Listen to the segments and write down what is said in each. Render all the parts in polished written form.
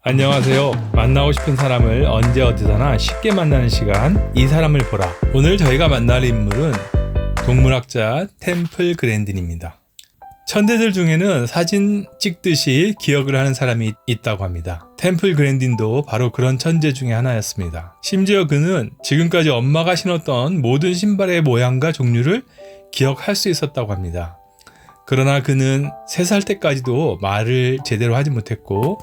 안녕하세요. 만나고 싶은 사람을 언제 어디서나 쉽게 만나는 시간, 이 사람을 보라. 오늘 저희가 만날 인물은 동물학자 템플 그랜딘입니다. 천재들 중에는 사진 찍듯이 기억을 하는 사람이 있다고 합니다. 템플 그랜딘도 바로 그런 천재 중에 하나였습니다. 심지어 그는 지금까지 엄마가 신었던 모든 신발의 모양과 종류를 기억할 수 있었다고 합니다. 그러나 그는 3살 때까지도 말을 제대로 하지 못했고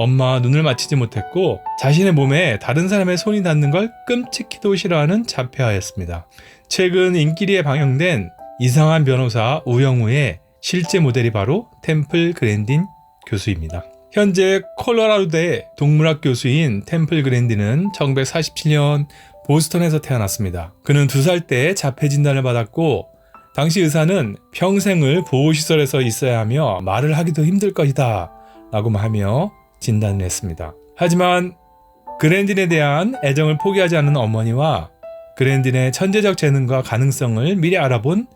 엄마와 눈을 맞추지 못했고 자신의 몸에 다른 사람의 손이 닿는 걸 끔찍히도 싫어하는 자폐아였습니다. 최근 인기리에 방영된 이상한 변호사 우영우의 실제 모델이 바로 템플 그랜딘 교수입니다. 현재 콜로라도대 동물학 교수인 템플 그랜딘은 1947년 보스턴에서 태어났습니다. 그는 2살 때 자폐 진단을 받았고 당시 의사는 평생을 보호시설에서 있어야 하며 말을 하기도 힘들 것이다 라고 하며 진단을 했습니다. 하지만 그랜딘에 대한 애정을 포기하지 않는 어머니와 그랜딘의 천재적 재능과 가능성을 미리 알아본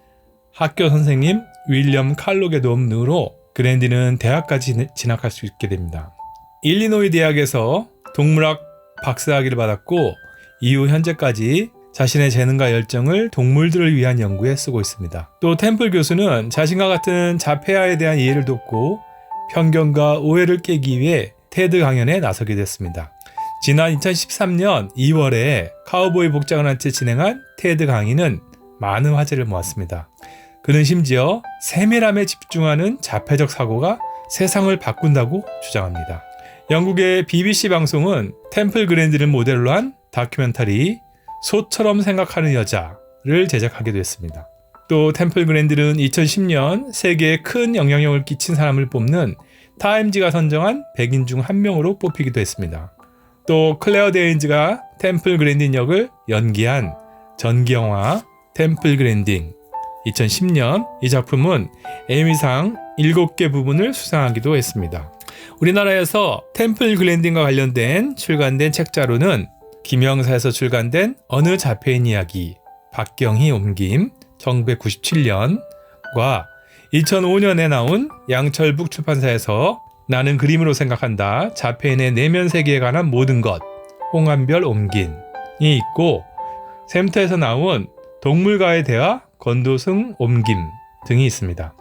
학교 선생님 윌리엄 칼록의 도움으로 그랜딘은 대학까지 진학할 수 있게 됩니다. 일리노이 대학에서 동물학 박사학위를 받았고 이후 현재까지 자신의 재능과 열정을 동물들을 위한 연구에 쓰고 있습니다. 또 템플 교수는 자신과 같은 자폐아에 대한 이해를 돕고 편견과 오해를 깨기 위해 테드 강연에 나서게 됐습니다. 지난 2013년 2월에 카우보이 복장을 한 채 진행한 테드 강의는 많은 화제를 모았습니다. 그는 심지어 세밀함에 집중하는 자폐적 사고가 세상을 바꾼다고 주장합니다. 영국의 BBC 방송은 템플 그랜딘을 모델로 한 다큐멘터리 소처럼 생각하는 여자를 제작하기도 했습니다. 또 템플 그랜딘은 2010년 세계에 큰 영향력을 끼친 사람을 뽑는 타임지가 선정한 100인 중 1명으로 뽑히기도 했습니다. 또 클레어 데인즈가 템플 그랜딘 역을 연기한 전기영화 템플 그랜딘 2010년 이 작품은 에미상 7개 부분을 수상하기도 했습니다. 우리나라에서 템플 그랜딘과 관련된 출간된 책자로는 김영사에서 출간된 어느 자폐인 이야기 박경희 옮김 1997년과 2005년에 나온 양철북 출판사에서 나는 그림으로 생각한다 자폐인의 내면 세계에 관한 모든 것 홍한별 옮긴이 있고 샘터에서 나온 동물과의 대화 권도승 옮김 등이 있습니다.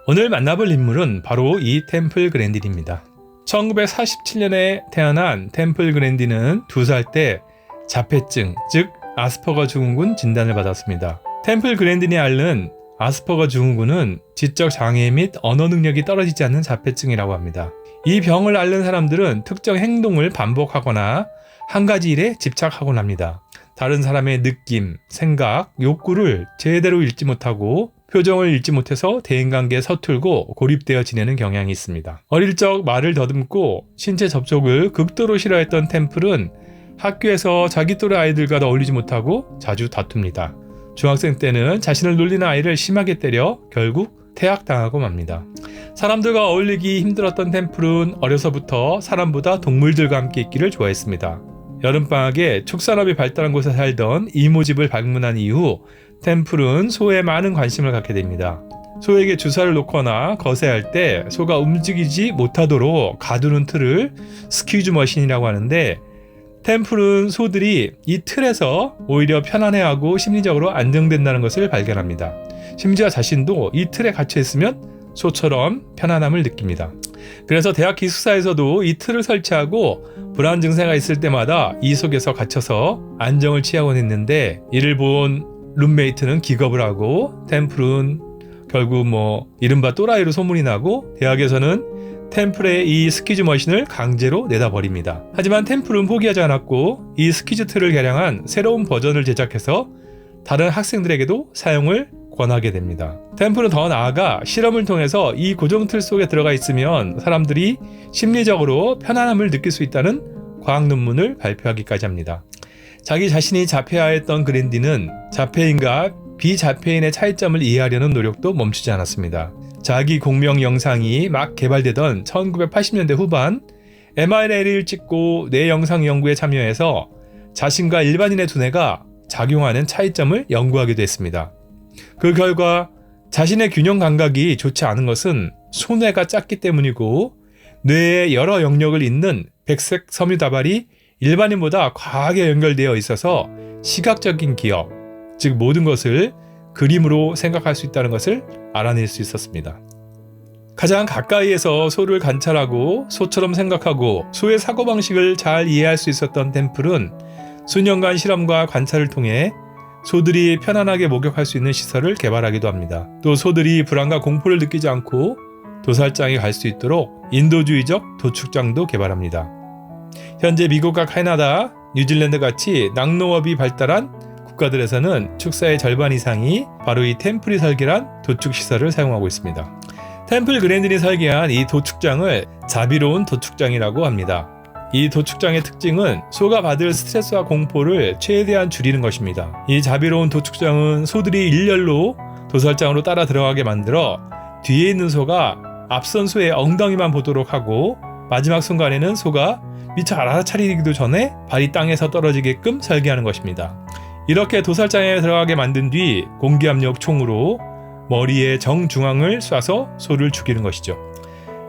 오늘 만나볼 인물은 바로 이 템플 그랜딘입니다. 1947년에 태어난 템플 그랜딘은 2살 때 자폐증, 즉 아스퍼거 증후군 진단을 받았습니다. 템플 그랜딘이 앓는 아스퍼거 증후군은 지적 장애 및 언어 능력이 떨어지지 않는 자폐증이라고 합니다. 이 병을 앓는 사람들은 특정 행동을 반복하거나 한 가지 일에 집착하곤 합니다. 다른 사람의 느낌, 생각, 욕구를 제대로 읽지 못하고 표정을 읽지 못해서 대인관계에 서툴고 고립되어 지내는 경향이 있습니다. 어릴 적 말을 더듬고 신체 접촉을 극도로 싫어했던 템플은 학교에서 자기 또래 아이들과 어울리지 못하고 자주 다툽니다. 중학생 때는 자신을 놀리는 아이를 심하게 때려 결국 퇴학당하고 맙니다. 사람들과 어울리기 힘들었던 템플은 어려서부터 사람보다 동물들과 함께 있기를 좋아했습니다. 여름방학에 축산업이 발달한 곳에 살던 이모집을 방문한 이후 템플은 소에 많은 관심을 갖게 됩니다. 소에게 주사를 놓거나 거세할 때 소가 움직이지 못하도록 가두는 틀을 스퀴즈 머신이라고 하는데 템플은 소들이 이 틀에서 오히려 편안해하고 심리적으로 안정된다는 것을 발견합니다. 심지어 자신도 이 틀에 갇혀 있으면 소처럼 편안함을 느낍니다. 그래서 대학 기숙사에서도 이 틀을 설치하고 불안 증세가 있을 때마다 이 속에서 갇혀서 안정을 취하곤 했는데 이를 본 룸메이트는 기겁을 하고 템플은 결국 이른바 또라이로 소문이 나고 대학에서는 템플의 이 스퀴즈 머신을 강제로 내다 버립니다. 하지만 템플은 포기하지 않았고 이 스퀴즈 틀을 개량한 새로운 버전을 제작해서 다른 학생들에게도 사용을 권하게 됩니다. 템플은 더 나아가 실험을 통해서 이 고정틀 속에 들어가 있으면 사람들이 심리적으로 편안함을 느낄 수 있다는 과학 논문을 발표하기까지 합니다. 자기 자신이 자폐아였던 그랜딘은 자폐인과 비자폐인의 차이점을 이해하려는 노력도 멈추지 않았습니다. 자기 공명 영상이 막 개발되던 1980년대 후반 mRNA를 찍고 뇌 영상 연구에 참여해서 자신과 일반인의 두뇌가 작용하는 차이점을 연구하기도 했습니다. 그 결과 자신의 균형 감각이 좋지 않은 것은 소뇌가 작기 때문이고 뇌의 여러 영역을 잇는 백색 섬유다발이 일반인보다 과하게 연결되어 있어서 시각적인 기억, 즉 모든 것을 그림으로 생각할 수 있다는 것을 알아낼 수 있었습니다. 가장 가까이에서 소를 관찰하고 소처럼 생각하고 소의 사고방식을 잘 이해할 수 있었던 템플은 수년간 실험과 관찰을 통해 소들이 편안하게 목욕할 수 있는 시설을 개발하기도 합니다. 또 소들이 불안과 공포를 느끼지 않고 도살장에 갈 수 있도록 인도주의적 도축장도 개발합니다. 현재 미국과 캐나다, 뉴질랜드 같이 낙농업이 발달한 국가들에서는 축사의 절반 이상이 바로 이 템플이 설계한 도축시설을 사용하고 있습니다. 템플 그랜딘이 설계한 이 도축장을 자비로운 도축장이라고 합니다. 이 도축장의 특징은 소가 받을 스트레스와 공포를 최대한 줄이는 것입니다. 이 자비로운 도축장은 소들이 일렬로 도살장으로 따라 들어가게 만들어 뒤에 있는 소가 앞선 소의 엉덩이만 보도록 하고 마지막 순간에는 소가 미처 알아차리기도 전에 발이 땅에서 떨어지게끔 설계하는 것입니다. 이렇게 도살장에 들어가게 만든 뒤 공기압력 총으로 머리의 정중앙을 쏴서 소를 죽이는 것이죠.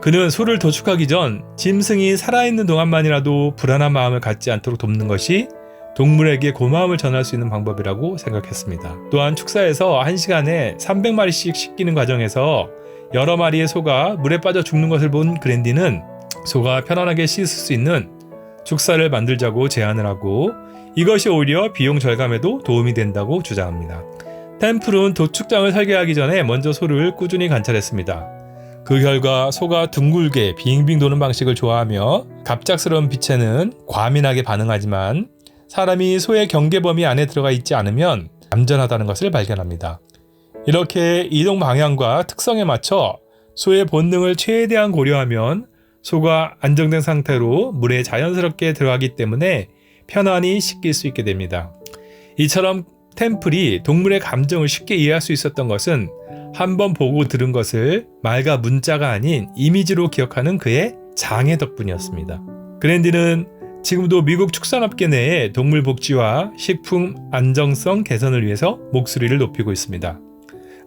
그는 소를 도축하기 전 짐승이 살아있는 동안만이라도 불안한 마음을 갖지 않도록 돕는 것이 동물에게 고마움을 전할 수 있는 방법이라고 생각했습니다. 또한 축사에서 1시간에 300마리씩 씻기는 과정에서 여러 마리의 소가 물에 빠져 죽는 것을 본 그랜디는 소가 편안하게 씻을 수 있는 축사를 만들자고 제안을 하고 이것이 오히려 비용 절감에도 도움이 된다고 주장합니다. 템플은 도축장을 설계하기 전에 먼저 소를 꾸준히 관찰했습니다. 그 결과 소가 둥글게 빙빙 도는 방식을 좋아하며 갑작스러운 빛에는 과민하게 반응하지만 사람이 소의 경계 범위 안에 들어가 있지 않으면 얌전하다는 것을 발견합니다. 이렇게 이동 방향과 특성에 맞춰 소의 본능을 최대한 고려하면 소가 안정된 상태로 물에 자연스럽게 들어가기 때문에 편안히 씻길 수 있게 됩니다. 이처럼 템플이 동물의 감정을 쉽게 이해할 수 있었던 것은 한번 보고 들은 것을 말과 문자가 아닌 이미지로 기억하는 그의 장애 덕분이었습니다. 그랜디는 지금도 미국 축산업계 내에 동물 복지와 식품 안정성 개선을 위해서 목소리를 높이고 있습니다.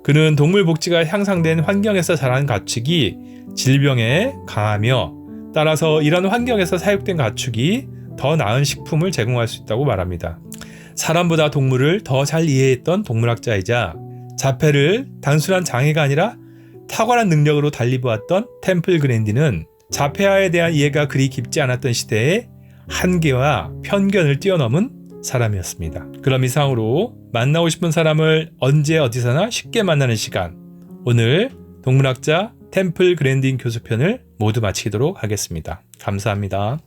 그는 동물 복지가 향상된 환경에서 자란 가축이 질병에 강하며 따라서 이런 환경에서 사육된 가축이 더 나은 식품을 제공할 수 있다고 말합니다. 사람보다 동물을 더 잘 이해했던 동물학자이자 자폐를 단순한 장애가 아니라 탁월한 능력으로 달리보았던 템플 그랜디는 자폐아에 대한 이해가 그리 깊지 않았던 시대에 한계와 편견을 뛰어넘은 사람이었습니다. 그럼 이상으로 만나고 싶은 사람을 언제 어디서나 쉽게 만나는 시간, 오늘 동물학자 템플 그랜딘 교수 편을 모두 마치도록 하겠습니다. 감사합니다.